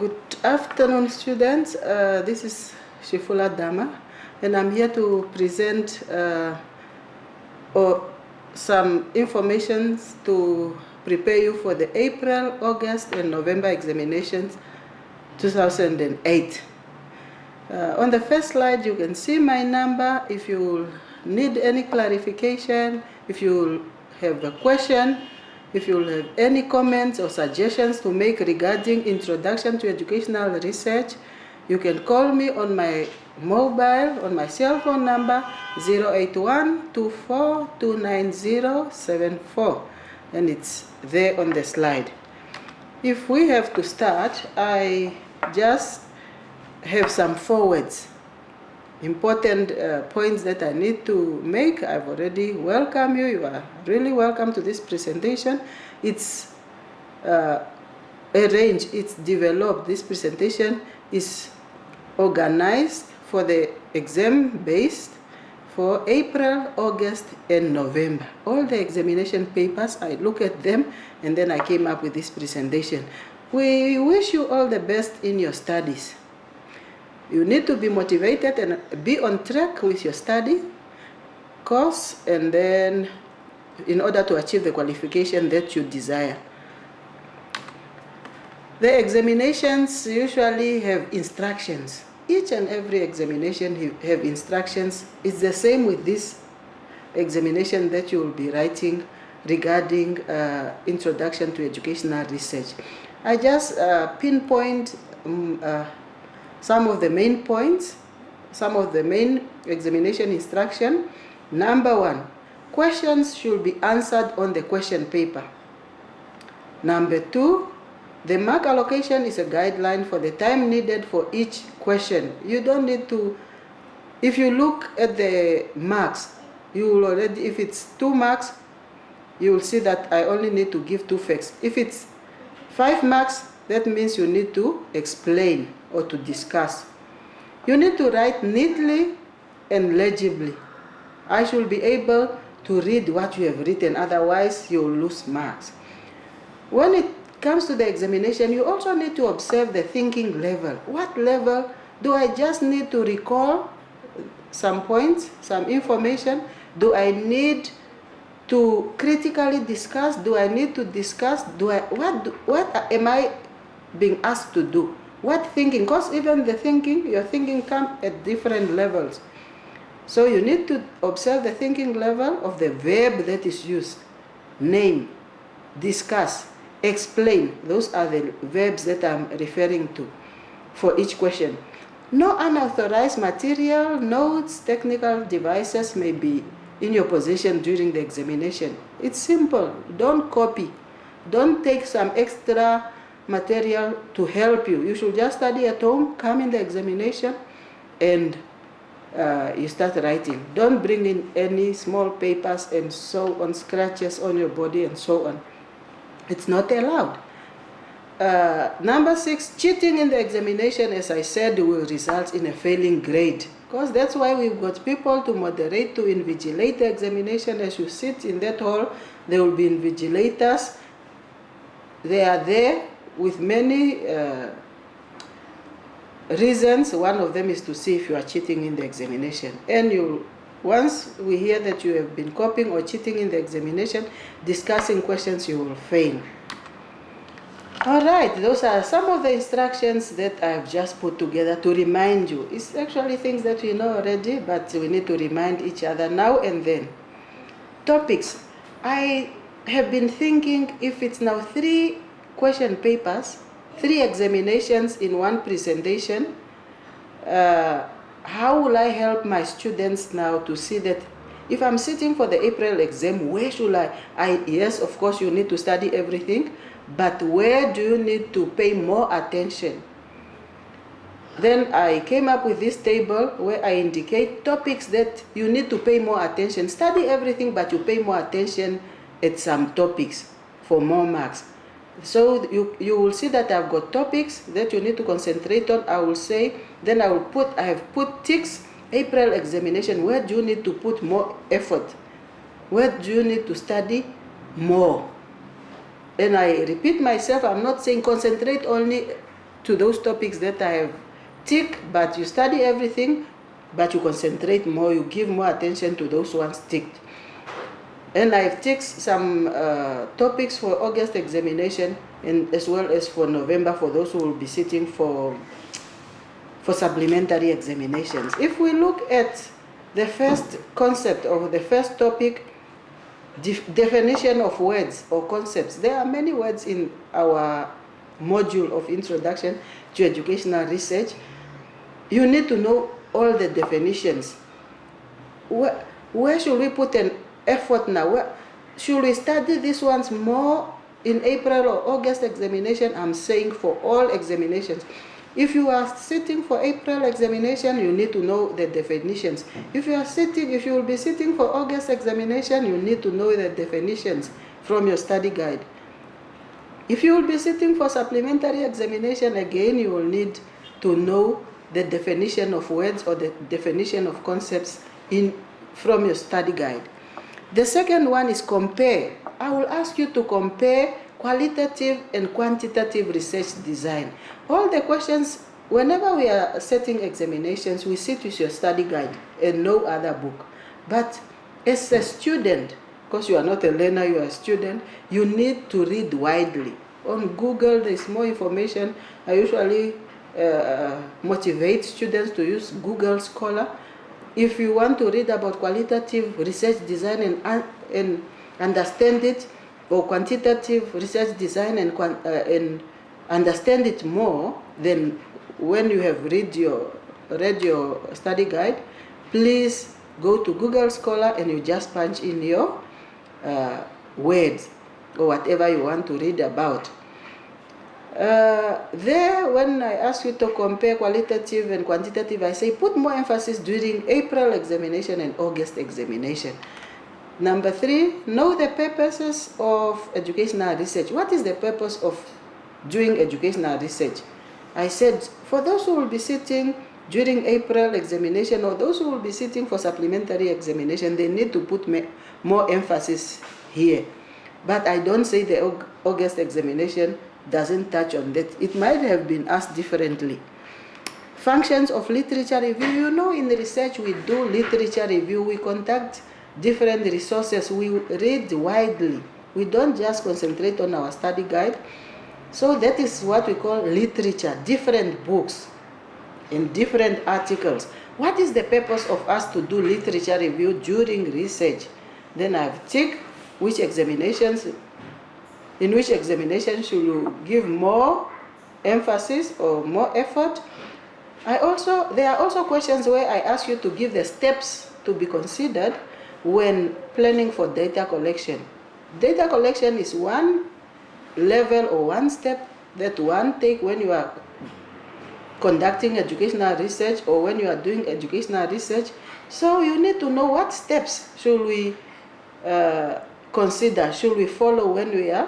Good afternoon, students. This is Shifula Dama, and I'm here to present some information to prepare you for the April, August, and November examinations 2008. On the first slide, you can see my number. If you need any clarification, if you have a question, if you have any comments or suggestions to make regarding Introduction to Educational Research, you can call me on my mobile, on my cell phone number 081-24-290-74, and it's there on the slide. If we have to start, I just have some forwards, important points that I need to make. I've already welcomed you. You are really welcome to this presentation. It's arranged, it's developed. This presentation is organized for the exam-based for April, August, and November. All the examination papers, I look at them, and then I came up with this presentation. We wish you all the best in your studies. You need to be motivated and be on track with your study course, and then in order to achieve the qualification that you desire. The examinations usually have instructions. Each and every examination have instructions. It's the same with this examination that you will be writing regarding Introduction to Educational Research. I just pinpoint some of the main points, some of the main examination instruction. Number one, questions should be answered on the question paper. Number two, the mark allocation is a guideline for the time needed for each question. You don't need to, if you look at the marks, you will already, if it's 2 marks, you will see that I only need to give 2 facts. If it's 5 marks, that means you need to explain or to discuss. You need to write neatly and legibly. I should be able to read what you have written, otherwise you will lose marks. When it comes to the examination, you also need to observe the thinking level. What level do I just need to recall some points, some information? Do I need to critically discuss? Do I need to discuss? What am I being asked to do? What thinking? Because even the thinking, your thinking comes at different levels. So you need to observe the thinking level of the verb that is used. Name, discuss, explain. Those are the verbs that I'm referring to for each question. No unauthorized material, notes, technical devices may be in your possession during the examination. It's simple. Don't copy. Don't take some extra material to help you. You should just study at home, come in the examination, and you start writing. Don't bring in any small papers and so on, scratches on your body and so on. It's not allowed. Number 6, cheating in the examination, as I said, will result in a failing grade. Because that's why we've got people to moderate, to invigilate the examination. As you sit in that hall, there will be invigilators. They are there with many reasons. One of them is to see if you are cheating in the examination. And once we hear that you have been copying or cheating in the examination, discussing questions, you will fail. All right, those are some of the instructions that I've just put together to remind you. It's actually things that we know already, but we need to remind each other now and then. Topics. I have been thinking, if it's now 3 question papers, 3 examinations in one presentation, how will I help my students now to see that if I'm sitting for the April exam, where should yes, of course you need to study everything, but where do you need to pay more attention? Then I came up with this table where I indicate topics that you need to pay more attention. Study everything, but you pay more attention at some topics for more marks. So you will see that I've got topics that you need to concentrate on. I will say, then I have put ticks. April examination, where do you need to put more effort? Where do you need to study more? And I repeat myself, I'm not saying concentrate only to those topics that I have ticked, but you study everything, but you concentrate more, you give more attention to those ones ticked. And I've ticked some topics for August examination, and as well as for November for those who will be sitting for supplementary examinations. If we look at the first concept of the first topic, definition of words or concepts, there are many words in our module of Introduction to Educational Research. You need to know all the definitions. Where should we put an effort now? Should we study these ones more in April or August examination? I'm saying for all examinations. If you are sitting for April examination, you need to know the definitions. If you will be sitting for August examination, you need to know the definitions from your study guide. If you will be sitting for supplementary examination, again, you will need to know the definition of words or the definition of concepts from your study guide. The second one is compare. I will ask you to compare qualitative and quantitative research design. All the questions, whenever we are setting examinations, we sit with your study guide and no other book. But as a student, because you are not a learner, you are a student, you need to read widely. On Google, there is more information. I usually motivate students to use Google Scholar. If you want to read about qualitative research design and understand it, or quantitative research design and understand it more than when you have read your study guide, please go to Google Scholar and you just punch in your words or whatever you want to read about. There, when I ask you to compare qualitative and quantitative, I say put more emphasis during April examination and August examination. Number 3, know the purposes of educational research. What is the purpose of doing educational research? I said, for those who will be sitting during April examination or those who will be sitting for supplementary examination, they need to put more emphasis here. But I don't say the August examination doesn't touch on that. It might have been asked differently. Functions of literature review. You know, in research we do literature review, we contact different resources, we read widely. We don't just concentrate on our study guide. So that is what we call literature, different books and different articles. What is the purpose of us to do literature review during research? Then I've ticked in which examination should you give more emphasis or more effort. There are also questions where I ask you to give the steps to be considered when planning for data collection. Data collection is one level or one step that one take when you are conducting educational research or when you are doing educational research. So you need to know what steps should we consider, should we follow when we are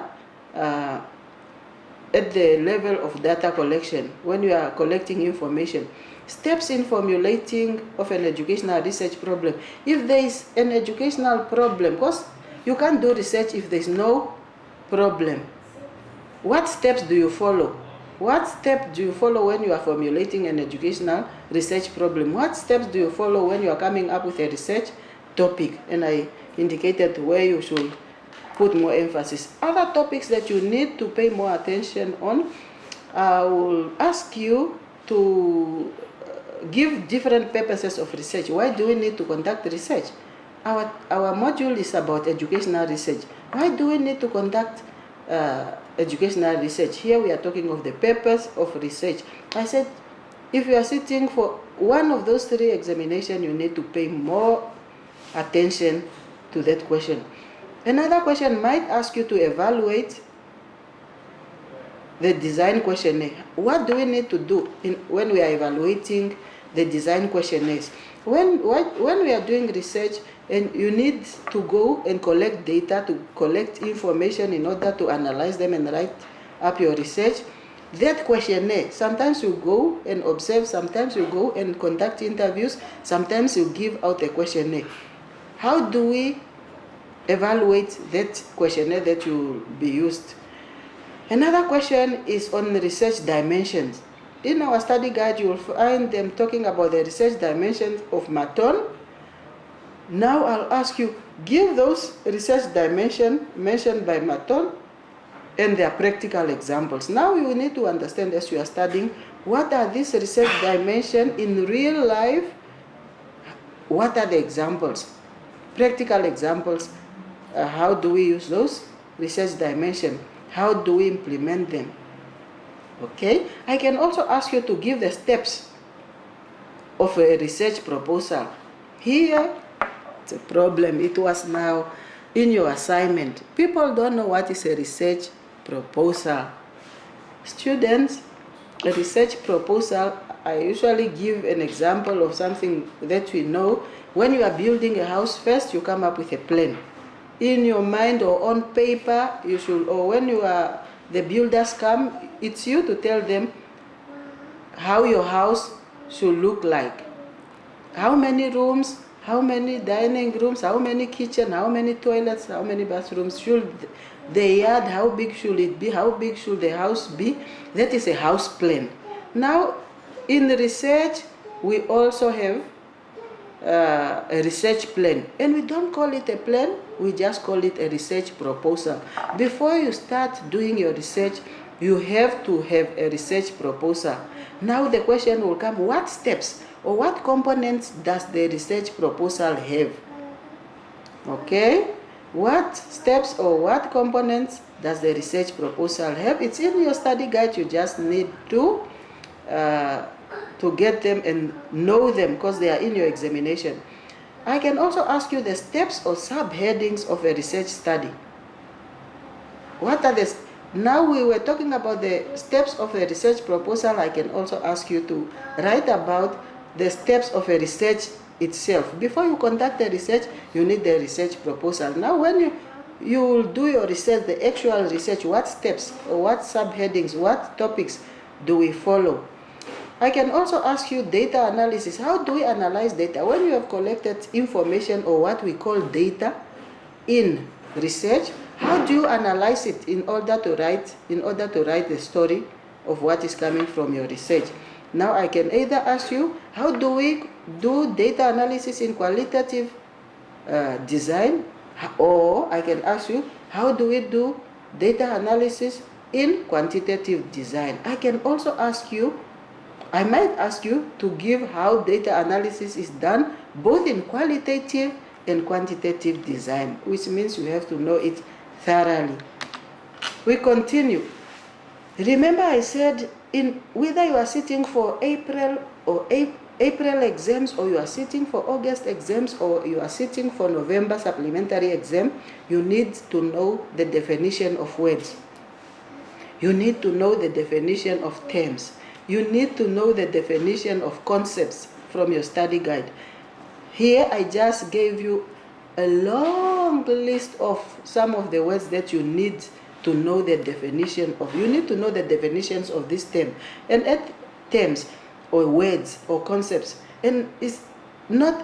at the level of data collection, when you are collecting information. Steps in formulating of an educational research problem. If there is an educational problem, because you can't do research if there is no problem. What steps do you follow? What step do you follow when you are formulating an educational research problem? What steps do you follow when you are coming up with a research topic? And I indicated where you should put more emphasis. Other topics that you need to pay more attention on, I will ask you to give different purposes of research. Why do we need to conduct research? Our module is about educational research. Why do we need to conduct educational research? Here we are talking of the purpose of research. I said, if you are sitting for one of those 3 examinations, you need to pay more attention to that question. Another question might ask you to evaluate the design questionnaire. What do we need to do when we are evaluating the design questionnaires? When we are doing research and you need to go and collect data, to collect information in order to analyze them and write up your research, that questionnaire, sometimes you go and observe, sometimes you go and conduct interviews, sometimes you give out a questionnaire. How do we evaluate that questionnaire that will be used? Another question is on research dimensions. In our study guide, you will find them talking about the research dimensions of Maton. Now I'll ask you, give those research dimensions mentioned by Maton and their practical examples. Now you need to understand as you are studying, what are these research dimensions in real life? What are the examples? Practical examples. How do we use those research dimensions? How do we implement them? Okay, I can also ask you to give the steps of a research proposal. Here, it's a problem. It was now in your assignment. People don't know what is a research proposal. Students, a research proposal, I usually give an example of something that we know. When you are building a house, first you come up with a plan. In your mind or on paper, you should, or when the builders come, it's you to tell them how your house should look like. How many rooms, how many dining rooms, how many kitchen, how many toilets, how many bathrooms, should the yard, how big should it be, how big should the house be? That is a house plan. Now, in research, we also have a research plan, and we don't call it a plan, we just call it a research proposal. Before you start doing your research, you have to have a research proposal. Now the question will come, what steps or what components does the research proposal have? Okay, what steps or what components does the research proposal have? It's in your study guide. You just need to get them and know them because they are in your examination. I can also ask you the steps or subheadings of a research study. What are the... Now we were talking about the steps of a research proposal. I can also ask you to write about the steps of a research itself. Before you conduct the research, you need the research proposal. Now when you will do your research, the actual research, what steps or what subheadings, what topics do we follow? I can also ask you data analysis. How do we analyze data? When you have collected information or what we call data in research, how do you analyze it in order to write the story of what is coming from your research? Now I can either ask you, how do we do data analysis in qualitative design? Or I can ask you, how do we do data analysis in quantitative design? I can also ask you, I might ask you to give how data analysis is done both in qualitative and quantitative design, which means you have to know it thoroughly. We continue. Remember I said, in whether you are sitting for April exams, or you are sitting for August exams, or you are sitting for November supplementary exam, you need to know the definition of words. You need to know the definition of terms. You need to know the definition of concepts from your study guide. Here I just gave you a long list of some of the words that you need to know the definition of. You need to know the definitions of this term. And at terms or words or concepts, and it's not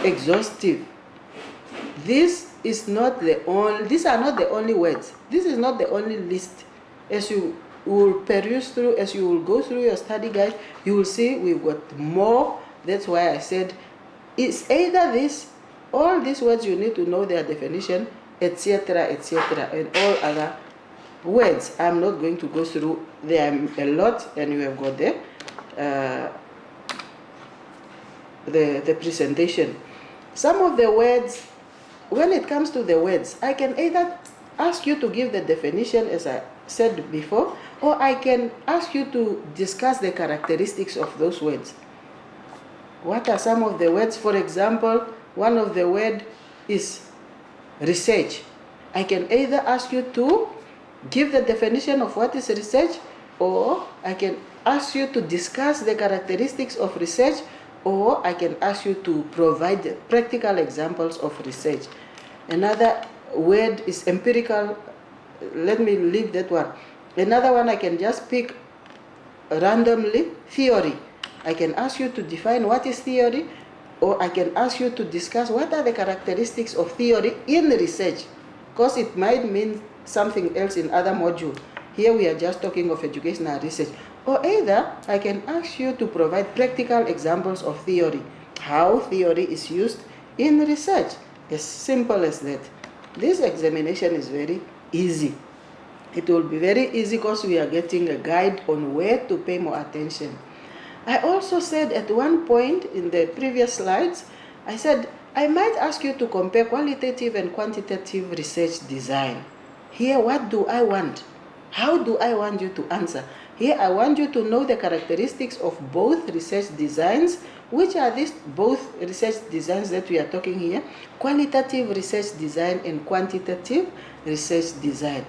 exhaustive. These are not the only words. This is not the only list. As you will peruse through, as you will go through your study guide, you will see we've got more. That's why I said it's either this, all these words you need to know their definition, etc., and all other words. I'm not going to go through. There are a lot, and you have got the presentation. Some of the words, when it comes to the words, I can either ask you to give the definition as I said before, or I can ask you to discuss the characteristics of those words. What are some of the words? For example, one of the words is research. I can either ask you to give the definition of what is research, or I can ask you to discuss the characteristics of research, or I can ask you to provide practical examples of research. Another word is empirical. Let me leave that one. Another one I can just pick randomly, theory. I can ask you to define what is theory, or I can ask you to discuss what are the characteristics of theory in research, because it might mean something else in other module. Here we are just talking of educational research. Or either I can ask you to provide practical examples of theory, how theory is used in research. As simple as that. This examination is very easy. It will be very easy because we are getting a guide on where to pay more attention. I also said at one point in the previous slides, I said I might ask you to compare qualitative and quantitative research design. Here, what do I want? How do I want you to answer? Here, I want you to know the characteristics of both research designs. Which are these both research designs that we are talking here? Qualitative research design and quantitative research design.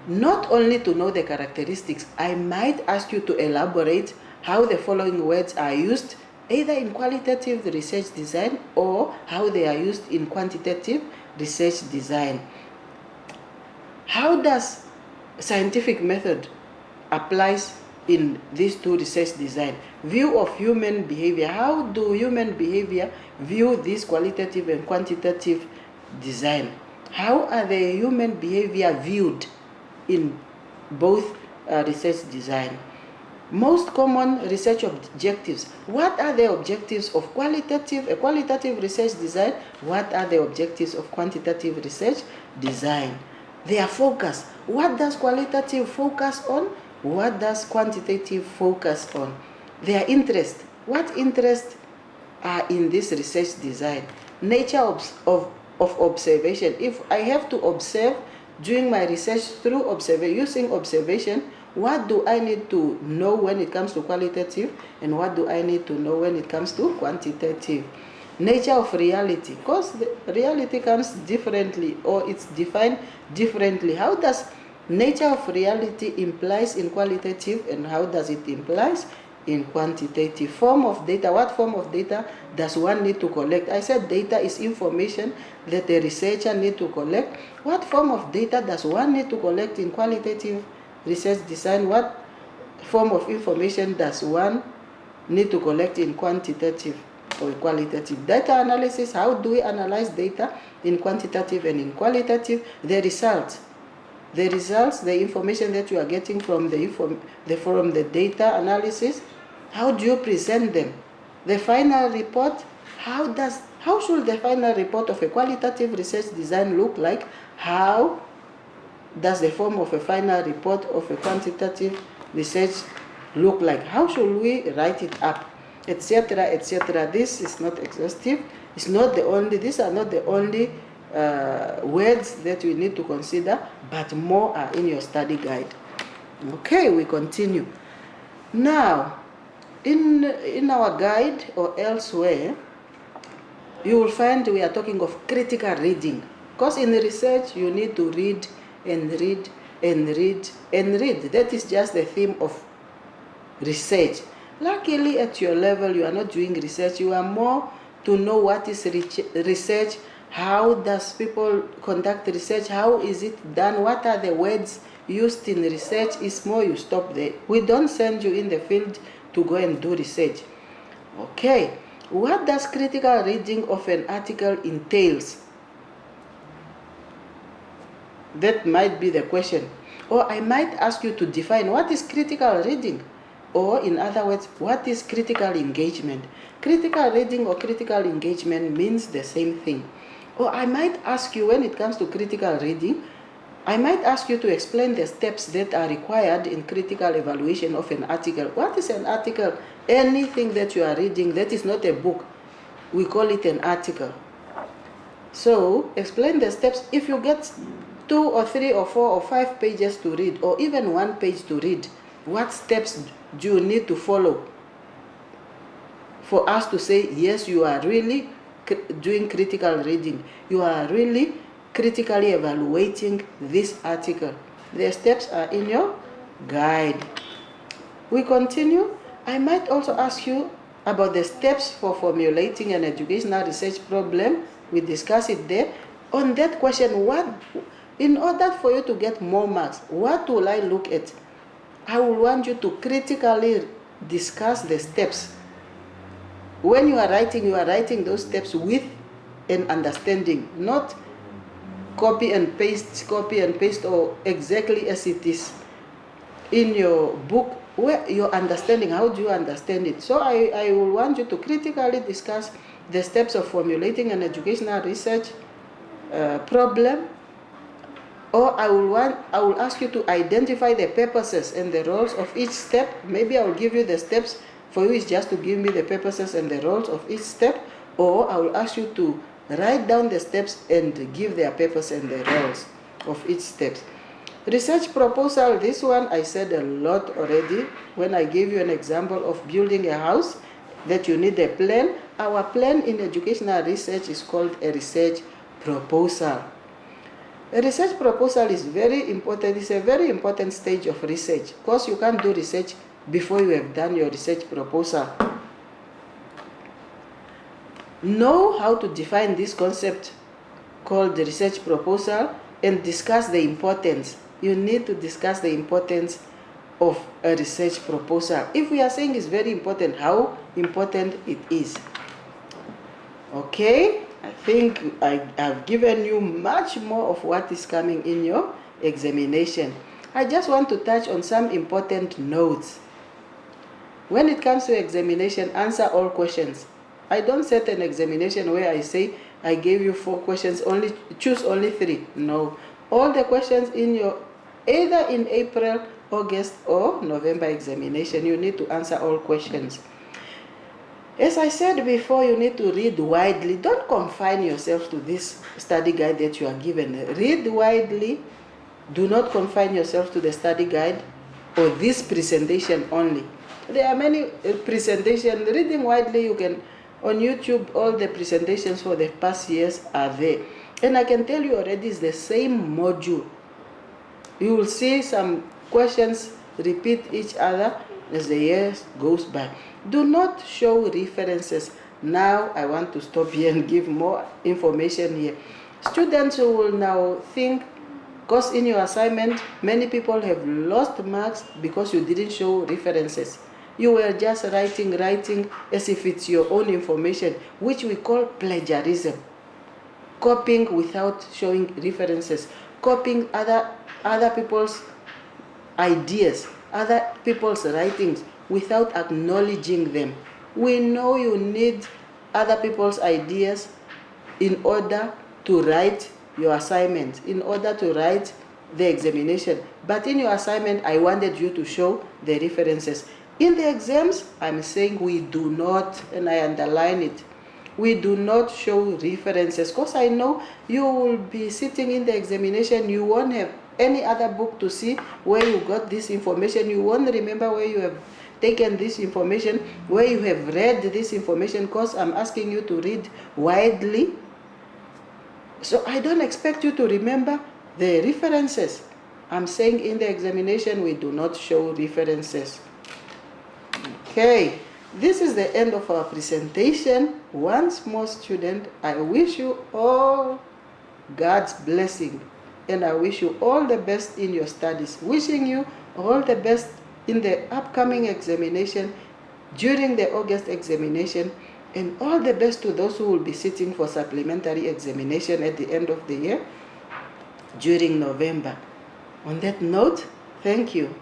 Not only to know the characteristics, I might ask you to elaborate how the following words are used either in qualitative research design or how they are used in quantitative research design. How does scientific method applies in these two research design? View of human behavior. How do human behavior view this qualitative and quantitative design? How are the human behavior viewed in both research design? Most common research objectives. What are the objectives of qualitative research design? What are the objectives of quantitative research design? Their focus. What does qualitative focus on? What does quantitative focus on? Their interest. What interests are in this research design? Nature of observation. If I have to observe during my research through using observation, what do I need to know when it comes to qualitative and what do I need to know when it comes to quantitative? Nature of reality, because reality comes differently or it's defined differently. How does nature of reality implies in qualitative and how does it implies in quantitative? Form of data. What form of data does one need to collect? I said data is information that the researcher need to collect. What form of data does one need to collect in qualitative research design? What form of information does one need to collect in quantitative or qualitative? Data analysis. How do we analyze data in quantitative and in qualitative? The results, the information that you are getting from the data analysis, how do you present them? The final report, how should the final report of a qualitative research design look like? How does the form of a final report of a quantitative research look like? How should we write it up? Etc., etc. This is not exhaustive. These are not the only words that we need to consider, but more are in your study guide. Okay, we continue. Now, in our guide or elsewhere, you will find we are talking of critical reading. Because in research, you need to read and read and read and read. That is just the theme of research. Luckily, at your level, you are not doing research. You are more to know what is research, how does people conduct research, how is it done, what are the words used in research. Is more you stop there. We don't send you in the field to go and do research. Okay, what does critical reading of an article entails? That might be the question. Or I might ask you to define what is critical reading. Or in other words, what is critical engagement? Critical reading or critical engagement means the same thing. Or I might ask you, when it comes to critical reading, I might ask you to explain the steps that are required in critical evaluation of an article. What is an article? Anything that you are reading that is not a book, we call it an article. So explain the steps. If you get 2 or 3 or 4 or 5 pages to read, or even 1 page to read, what steps do you need to follow for us to say, yes, you are really doing critical reading, you are really critically evaluating this article? The steps are in your guide. We continue. I might also ask you about the steps for formulating an educational research problem. We discuss it there. On that question, in order for you to get more marks, what will I look at? I will want you to critically discuss the steps. When you are writing those steps with an understanding, not copy and paste or exactly as it is. in your book, where your understanding, how do you understand it? So I will want you to critically discuss the steps of formulating an educational research problem, or I will ask you to identify the purposes and the roles of each step. Maybe I will give you the steps for you is just to give me the purposes and the roles of each step, or I will ask you to write down the steps and give their purpose and the roles of each step. Research proposal, this one I said a lot already when I gave you an example of building a house, that you need a plan. Our plan in educational research is called a research proposal. A research proposal is very important. It's a very important stage of research, because you can't do research before you have done your research proposal. Know how to define this concept called the research proposal and discuss the importance. You need to discuss the importance of a research proposal. If we are saying it's very important, how important it is. Okay, I think I have given you much more of what is coming in your examination. I just want to touch on some important notes. When it comes to examination, answer all questions. I don't set an examination where I say I gave you 4 questions, choose only 3. No, all the questions in your, either in April, August or November examination, you need to answer all questions. As I said before, you need to read widely. Don't confine yourself to this study guide that you are given. Read widely. Do not confine yourself to the study guide or this presentation only. There are many presentations. Reading widely, you can, on YouTube, all the presentations for the past years are there. And I can tell you already, it's the same module. You will see some questions repeat each other as the years goes by. Do not show references. Now I want to stop here and give more information here. Students will now think, because in your assignment, many people have lost marks because you didn't show references. You were just writing as if it's your own information, which we call plagiarism. Copying without showing references. Copying other people's ideas, other people's writings, without acknowledging them. We know you need other people's ideas in order to write your assignment, in order to write the examination. But in your assignment, I wanted you to show the references. In the exams, I'm saying we do not, and I underline it, we do not show references, because I know you will be sitting in the examination, you won't have any other book to see where you got this information, you won't remember where you have taken this information, where you have read this information, because I'm asking you to read widely. So I don't expect you to remember the references. I'm saying in the examination we do not show references. Okay, this is the end of our presentation. Once more, student, I wish you all God's blessing, and I wish you all the best in your studies. Wishing you all the best in the upcoming examination, during the August examination, and all the best to those who will be sitting for supplementary examination at the end of the year during November. On that note, thank you.